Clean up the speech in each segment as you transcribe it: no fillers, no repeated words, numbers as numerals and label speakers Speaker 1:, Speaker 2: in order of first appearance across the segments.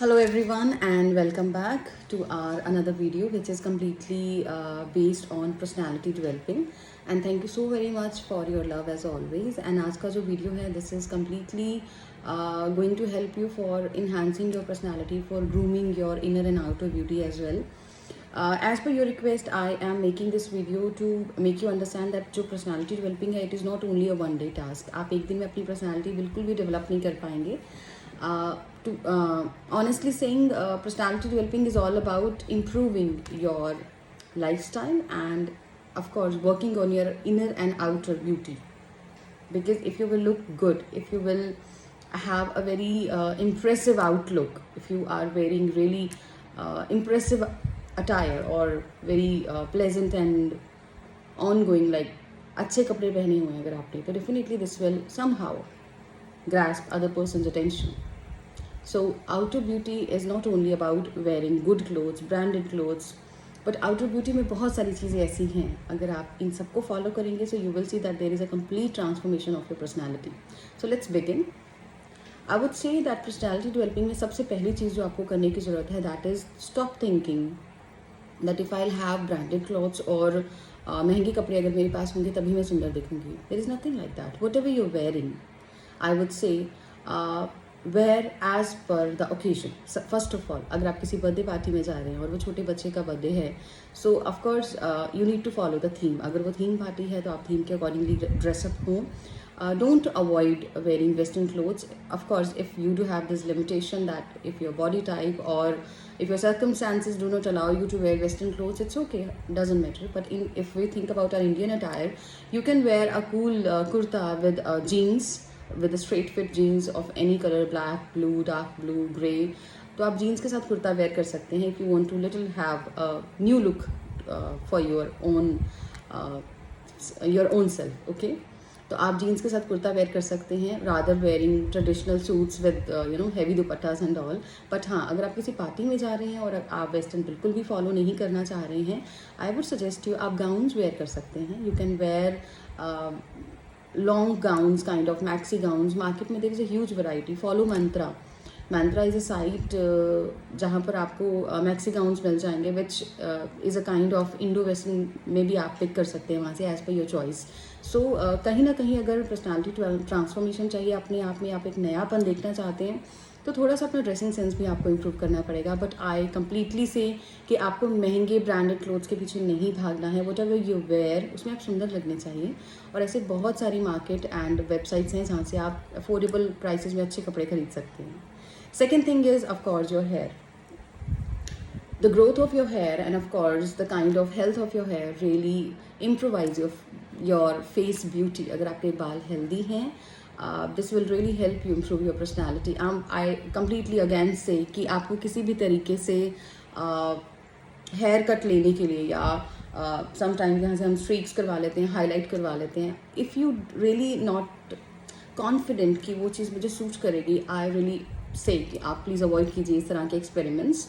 Speaker 1: Hello everyone and welcome back to our another video which is completely based on personality developing and thank you so very much for your love as always and आज का जो video है this is completely going to help you for enhancing your personality for grooming your inner and outer beauty as well. As per your request, I am making this video to make you understand that जो personality developing है it is not only a one day task. आप एक दिन में अपनी personality बिल्कुल भी develop नहीं कर पाएंगे. Honestly saying, personality developing is all about improving your lifestyle and of course working on your inner and outer beauty. Because if you will look good, if you will have a very impressive outlook, if you are wearing really impressive attire or very pleasant and ongoing, like अच्छे कपड़े पहने हुए हैं अगर आपने, तो definitely this will somehow grasp other person's attention. So outer beauty is not only about wearing good clothes, branded clothes, but outer beauty में बहुत सारी चीज़ें ऐसी हैं अगर आप इन सबको follow करेंगे so you will see that there is a complete transformation of your personality. So let's begin. I would say that personality developing में सबसे पहली चीज़ जो आपको करने की ज़रूरत है that is stop thinking that if I'll have branded clothes और महंगे कपड़े अगर मेरे पास होंगे तभी मैं सुंदर दिखूंगी. There is nothing like that. Whatever you're wearing, I would say wear as per the occasion. First of all अगर आप किसी बर्थडे पार्टी में जा रहे हैं और वो छोटे बच्चे का बर्थडे है so of course you need to follow the theme. अगर वो थीम पार्टी है तो आप थीम के अकॉर्डिंगली ड्रेसअप हो. Don't avoid wearing western clothes. Of course, if you do have this limitation that if your body type or if your circumstances do not allow you to wear western clothes, it's okay, doesn't matter. But if we think about our Indian attire, you can wear a cool kurta with jeans, with a straight fit jeans of any color, black, blue, dark blue, grey. तो आप jeans के साथ kurta wear कर सकते हैं if you want to little have a new look for your own self, okay? तो आप jeans के साथ कुर्ता वेयर कर सकते हैं rather wearing traditional suits with heavy दुपट्टास and all. But हाँ, अगर आप किसी पार्टी में जा रहे हैं और आप वेस्टर्न बिल्कुल भी फॉलो नहीं करना चाह रहे हैं, आई वुड सजेस्ट यू आप गाउन्स वेयर कर सकते हैं. You can wear long gowns, kind of maxi gowns. Market में there is a huge variety. Follow Myntra. Myntra is a site जहाँ पर आपको मैक्सी गाउन्स मिल जाएंगे which is a kind of Indo western में भी आप पिक कर सकते हैं वहाँ से एज़ पर योर चॉइस. सो कहीं ना कहीं अगर पर्सनालिटी ट्रांसफॉर्मेशन चाहिए अपने आप में, आप एक नयापन देखना चाहते हैं तो थोड़ा सा अपना ड्रेसिंग सेंस भी आपको इम्प्रूव करना पड़ेगा. बट आई कम्प्लीटली से कि आपको महंगे ब्रांडेड क्लोथ्स के पीछे नहीं भागना है. वट एवर यू वेयर उसमें आप सुंदर लगने चाहिए. और ऐसे बहुत सारी मार्केट एंड वेबसाइट्स हैं जहाँ से आप अफोर्डेबल प्राइसेस में अच्छे कपड़े खरीद सकते हैं. Second thing is, of course, your hair. The growth of your hair and, of course, the kind of health of your hair really improvise your face beauty. अगर आपके बाल healthy हैं, this will really help you improve your personality. I completely again say कि आपको किसी भी तरीके से hair cut लेने के लिए या sometimes यहाँ से हम streaks करवा लेते हैं, highlight करवा लेते हैं. If you really not confident कि वो चीज़ मुझे सूट करेगी, I really say कि आप प्लीज़ अवॉइड कीजिए इस तरह के experiments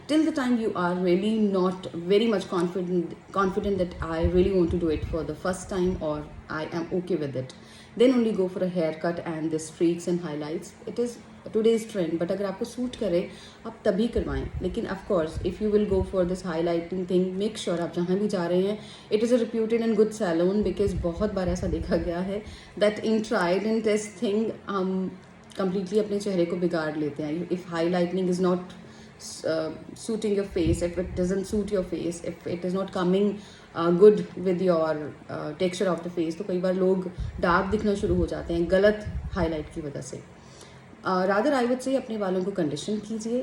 Speaker 1: till the time you are really not very much confident that I really want to do it for the first time और I am okay with it. Then only go for a hair cut and the streaks and highlights. It is today's trend. But अगर आपको suit करे आप तभी करवाएं. लेकिन of course if you will go for this highlighting thing, make sure आप जहाँ भी जा रहे हैं it is a reputed and good salon. Because बहुत बार ऐसा देखा गया है that in tried and test thing हम completely अपने चेहरे को बिगाड़ लेते हैं. if highlighting is not suiting your face, if it doesn't suit your face, if it is not coming good with your texture of the face, तो कई बार लोग डार्क दिखना शुरू हो जाते हैं गलत हाईलाइट की वजह से. रादर आई वुड से अपने बालों को कंडीशन कीजिए.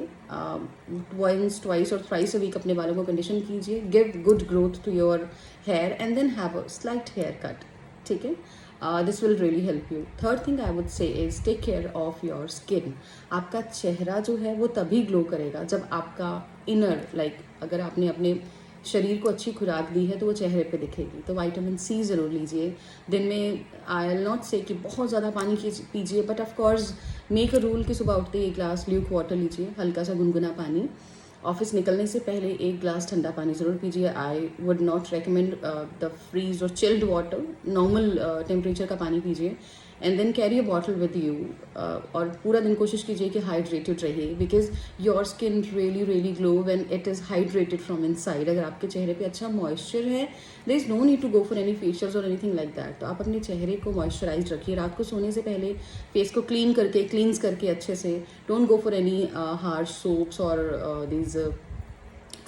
Speaker 1: वंस ट्वाइस और थ्राइस अ वीक अपने बालों को कंडीशन कीजिए. Give good growth to your hair and then have a slight hair cut. ठीक है. This will really help you. Third thing I would say is take care of your skin. आपका चेहरा जो है वो तभी ग्लो करेगा जब आपका इनर अगर आपने अपने शरीर को अच्छी खुराक दी है तो वो चेहरे पे दिखेगी. तो विटामिन सी ज़रूर लीजिए. दिन में आई विल नॉट से कि बहुत ज़्यादा पानी पीजिए, but of course make a rule कि सुबह उठते ही एक ग्लास ल्यूक वाटर लीजिए, हल्का सा गुनगुना पानी. ऑफिस निकलने से पहले एक ग्लास ठंडा पानी ज़रूर पीजिए. I would not recommend the fridge और चिल्ड वाटर. नॉर्मल टेम्परेचर का पानी पीजिए. And then carry a bottle with you, और पूरा दिन कोशिश कीजिए कि हाइड्रेटेड रहिए, because your skin really glow when it is hydrated from inside. अगर आपके चेहरे पे अच्छा मॉइस्चर है, there is no need to go for any facials और एनीथिंग लाइक दैट. तो आप अपने चेहरे को मॉइस्चराइज रखिए. रात को सोने से पहले फेस को क्लींस करके अच्छे से, don't go for any harsh soaps और these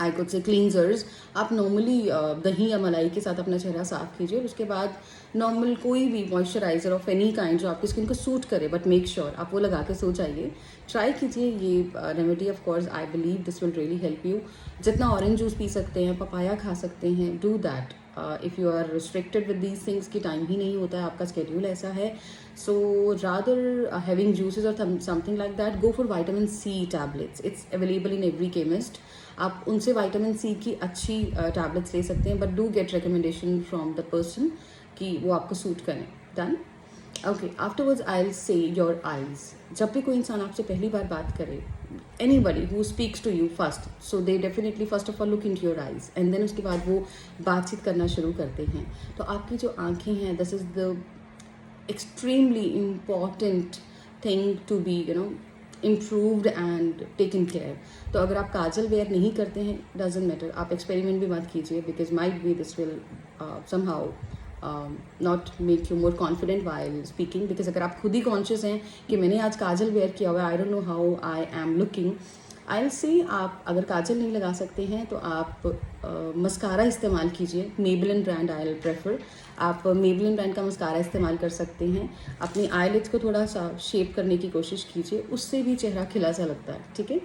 Speaker 1: I could say cleansers. आप नॉर्मली दही या मलाई के साथ अपना चेहरा साफ कीजिए. उसके बाद नॉर्मल कोई भी मॉइस्चराइजर ऑफ एनी काइंड जो आपकी स्किन को सूट करे, बट मेक श्योर आप वो लगा के सो जाइए. ट्राई कीजिए ये remedy. Of course I believe this will really help you. जितना ऑरेंज जूस पी सकते हैं, पपाया खा सकते हैं, do that. If you are restricted with these things की टाइम ही नहीं होता है, आपका स्केड्यूल ऐसा है, सो रादर हैविंग जूसेस और something like that, go for vitamin C tablets. It's available in every chemist. आप उनसे विटामिन सी की अच्छी टैबलेट्स ले सकते हैं, but do get recommendation from the person कि वो आपको सूट करें. Done. Okay, afterwards I will say your eyes. जब भी कोई इंसान आपसे पहली बार बात करे, anybody who speaks to you first, so they definitely first of all look into your eyes and then उसके बाद वो बातचीत करना शुरू करते हैं. तो आपकी जो आंखें हैं, this is the extremely important thing to be improved and taken care. तो अगर आप काजल वेयर नहीं करते हैं, doesn't matter, आप एक्सपेरिमेंट भी मत कीजिए, because might be this will somehow not make you more confident while speaking. Because अगर आप खुद ही कॉन्शियस हैं कि मैंने आज काजल वेयर किया हुआ है, I don't know how I am looking, I will say आप अगर काजल नहीं लगा सकते हैं तो आप मस्कारा इस्तेमाल कीजिए. Maybelline brand I will prefer. आप मेबेलिन ब्रांड का मस्कारा इस्तेमाल कर सकते हैं. अपनी आईलिड्स को थोड़ा सा शेप करने की कोशिश कीजिए, उससे भी चेहरा खिला सा लगता है. ठीक है,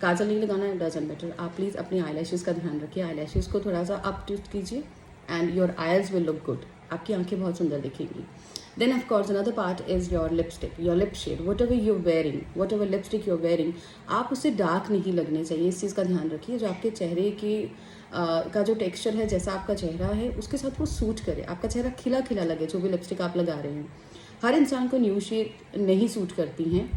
Speaker 1: काजल नहीं लगाना है, डजंट मैटर. आप प्लीज़ अपनी आईलैशेज़ का ध्यान रखिए. आईलैशेज़ को थोड़ा सा अप ट्विस्ट कीजिए and your eyes will look good. आपकी आंखें बहुत सुंदर दिखेंगी. Then of course another part is your lipstick, your lip shade, whatever you're wearing, whatever lipstick you're wearing, आप उससे डार्क नहीं लगने चाहिए. इस चीज़ का ध्यान रखिए. जो आपके चेहरे की का जो टेक्सचर है, जैसा आपका चेहरा है, उसके साथ वो सूट करे. आपका चेहरा खिला खिला लगे जो भी लिपस्टिक आप लगा रहे हैं. हर इंसान को न्यू शेड नहीं सूट करती हैं.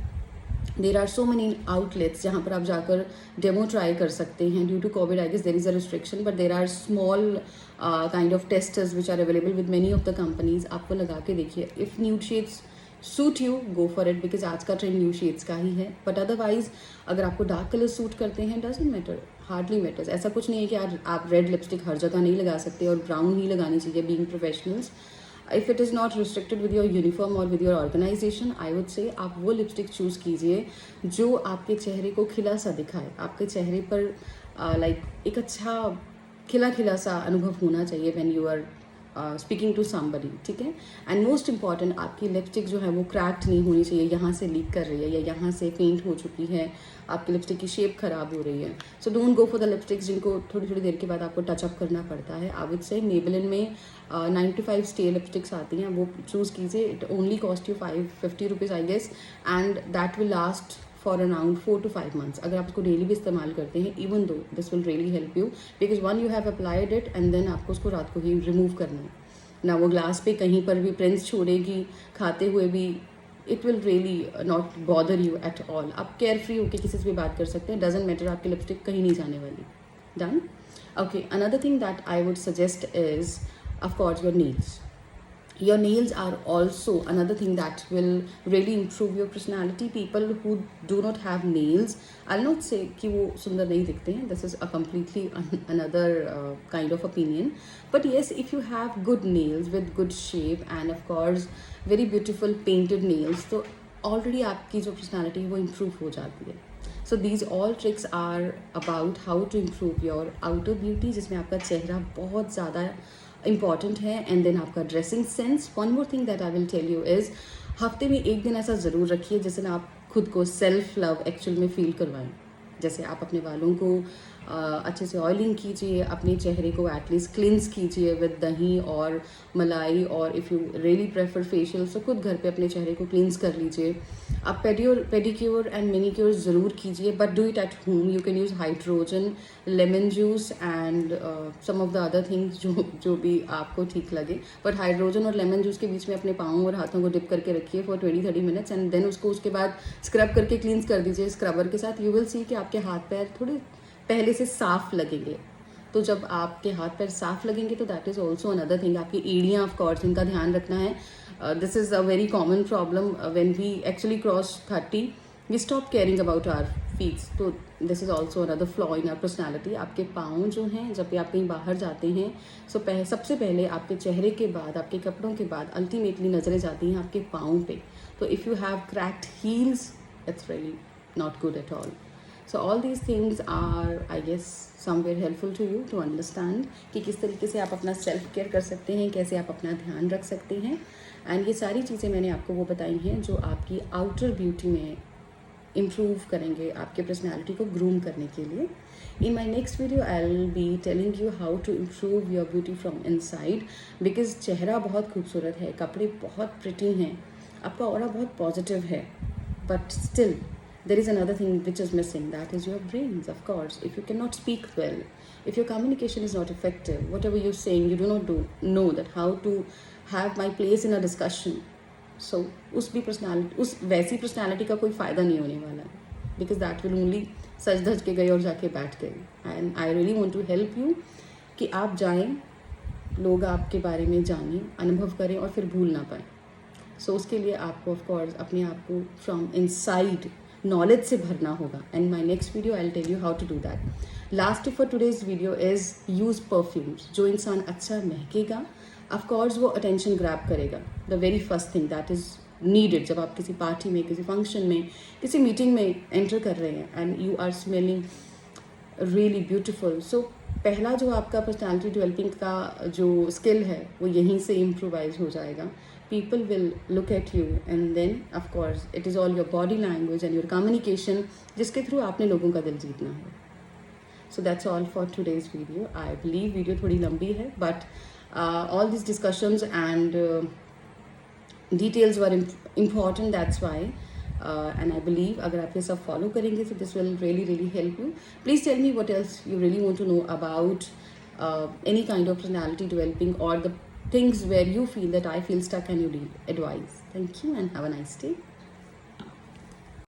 Speaker 1: There are so many outlets जहाँ पर आप जाकर डेमो ट्राई कर सकते हैं. Due to covid I guess there is a restriction, but there are small kind of testers which are available with many of the companies. आपको लगा के देखिए. If nude shades suit you, go for it, because आज का trend new shades का ही है. But otherwise अगर आपको डार्क कलर सूट करते हैं, डजंट मैटर, हार्डली मैटर्स. ऐसा कुछ नहीं है कि आप रेड लिपस्टिक हर जगह नहीं लगा सकते और ब्राउन ही लगानी चाहिए being professionals. If it is not restricted with your uniform और with your organisation, I would say आप वो लिपस्टिक चूज़ कीजिए जो आपके चेहरे को खिला सा दिखाए. आपके चेहरे पर लाइक एक अच्छा खिला खिला सा अनुभव होना चाहिए when you are speaking to somebody. ठीक है. एंड मोस्ट इंपॉर्टेंट, आपकी लिपस्टिक जो है वो क्रैक्ड नहीं होनी चाहिए. यहाँ से लीक कर रही है या यहाँ से पेंट हो चुकी है, आपकी लिपस्टिक की शेप खराब हो रही है. So don't go for the lipsticks जिनको थोड़ी थोड़ी देर के बाद आपको टचअप करना पड़ता है. आई वुड से मेबेलिन में 95 स्टे लिपस्टिक्स आती हैं, वो चूज़ कीजिए. It only cost you 550 rupees I guess, and that will last for around 4 to 5 months. अगर आप इसको डेली भी इस्तेमाल करते हैं, even though this will really help you, because once you have applied it and then आपको उसको रात को ही रिमूव करना है ना. वो ग्लास पे कहीं पर भी प्रिंट्स छोड़ेगी खाते हुए भी, it will really not bother you at all. आप केयर फ्री होकर किसी से भी बात कर सकते हैं. डजंट मैटर, आपकी लिपस्टिक कहीं नहीं जाने वाली. Done. Okay, another thing that I would suggest is of course your nails. Your nails are also another thing that will really improve your personality. People who do not have nails, I'll not say कि वो सुंदर नहीं दिखते हैं. This is a completely another kind of opinion. But yes, if you have good nails with good shape and of course very beautiful painted nails, तो already आपकी जो personality है वो improve हो जाती है. So these all tricks are about how to improve your outer beauty, जिसमें आपका चेहरा बहुत ज़्यादा इम्पॉर्टेंट है. एंड देन आपका dressing sense. One more thing that I will tell you is, हफ्ते में एक दिन ऐसा ज़रूर रखिए जिससे ना आप खुद को सेल्फ लव एक्चुअल में फील करवाएं. जैसे आप अपने बालों को अच्छे से ऑयलिंग कीजिए, अपने चेहरे को एटलीस्ट क्लिनस कीजिए विद दही और मलाई, और if you really prefer facial तो खुद घर पे अपने चेहरे को क्लिनस कर लीजिए. आप पेडिक्योर एंड मैनिक्योर ज़रूर कीजिए, but do it at home. You can use hydrogen, lemon juice and some of the other things जो भी आपको ठीक लगे. बट हाइड्रोजन और लेमन जूस के बीच में अपने पाँव और हाथों को डिप करके रखिए फॉर 20-30 मिनट्स एंड देन उसको उसके बाद स्क्रब करके क्लींस कर दीजिए स्क्रबर के साथ. यू विल सी कि आपके हाथ पैर थोड़े पहले से साफ लगेंगे. तो जब आपके हाथ पैर साफ लगेंगे तो that is also another thing. आपकी एड़ियाँ ऑफ कोर्स, इनका ध्यान रखना है. This is a very common problem when we actually cross 30. We stop caring about our feets. तो this is also another flaw in our personality. आपके पाँव जो हैं, जब भी आप कहीं बाहर जाते हैं, सबसे पहले आपके चेहरे के बाद, आपके कपड़ों के बाद अल्टीमेटली नज़रें जाती हैं आपके पाँव पे. तो if you have cracked heels, it's really not good at all. So all these things are, I guess, somewhere helpful to you to understand कि किस तरीके से आप अपना सेल्फ केयर कर सकते हैं, कैसे आप अपना ध्यान रख सकते हैं. एंड ये सारी चीज़ें मैंने आपको वो बताई हैं जो आपकी आउटर ब्यूटी में इम्प्रूव करेंगे, आपके पर्सनैलिटी को ग्रूम करने के लिए. In my next video, I'll be telling you how to improve your beauty from inside, because चेहरा बहुत खूबसूरत है, कपड़े बहुत प्रिटी हैं, आपका ऑरा बहुत पॉजिटिव है, but still there is another thing which is missing, that is your brains. Of course, if you cannot speak well, if your communication is not effective, whatever you're saying, you do not know that how to have my place in a discussion. So उस वैसी personality का कोई फ़ायदा नहीं होने वाला है, because that will only सज धज के गए और जाके बैठ गए. And I really want to help you कि आप जाएं, लोग आपके बारे में जानें, अनुभव करें और फिर भूल ना पाएं. So उसके लिए आपको ऑफ कोर्स अपने आप को फ्रॉम इनसाइड नॉलेज से भरना होगा. And my next video I will tell you how to do that. Last for today's video is use perfumes. जो इंसान अच्छा महकेगा, ऑफ कोर्स वो अटेंशन ग्रैब करेगा. The very first thing that is needed जब आप किसी पार्टी में, किसी फंक्शन में, किसी मीटिंग में एंटर कर रहे हैं and you are smelling really beautiful. So पहला जो आपका पर्सनैलिटी डेवलपिंग का जो स्किल है वो यहीं से इम्प्रोवाइज हो जाएगा. People will look at you and then of course it is all your body language and your communication जिसके थ्रू आपने लोगों का दिल जीतना है. So that's all for today's video. I believe video थोड़ी लंबी है, but all these discussions and details were important, that's why. And I believe अगर आप ये सब follow करेंगे so this will really help you. Please tell me what else you really want to know about any kind of personality developing or the things where you feel that I feel stuck and you need advice. Thank you and have a nice day.